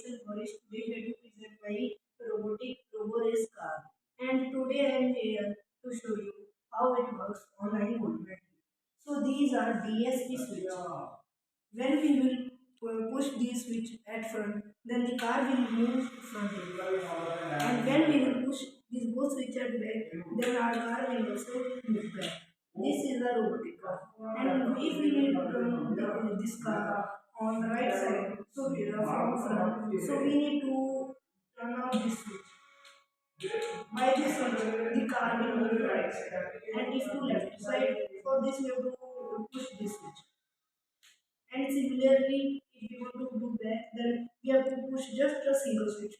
myself Harish. Today we are to present my robotic RoboRace car. And today I am here to show you how it works on iPhone. So these are DSP switch. When we will push this switch at front, then the car will move frontally. And when we will push these both switches at back, then our car will also move back. This is a robotic car. And if we need to turn this car on the right side, so we are from front, so we need to turn off this switch. By this switch, the car will move to right side. And if to left side, for this we have to push this switch. And similarly, if we want to do that, then we have to push just a single switch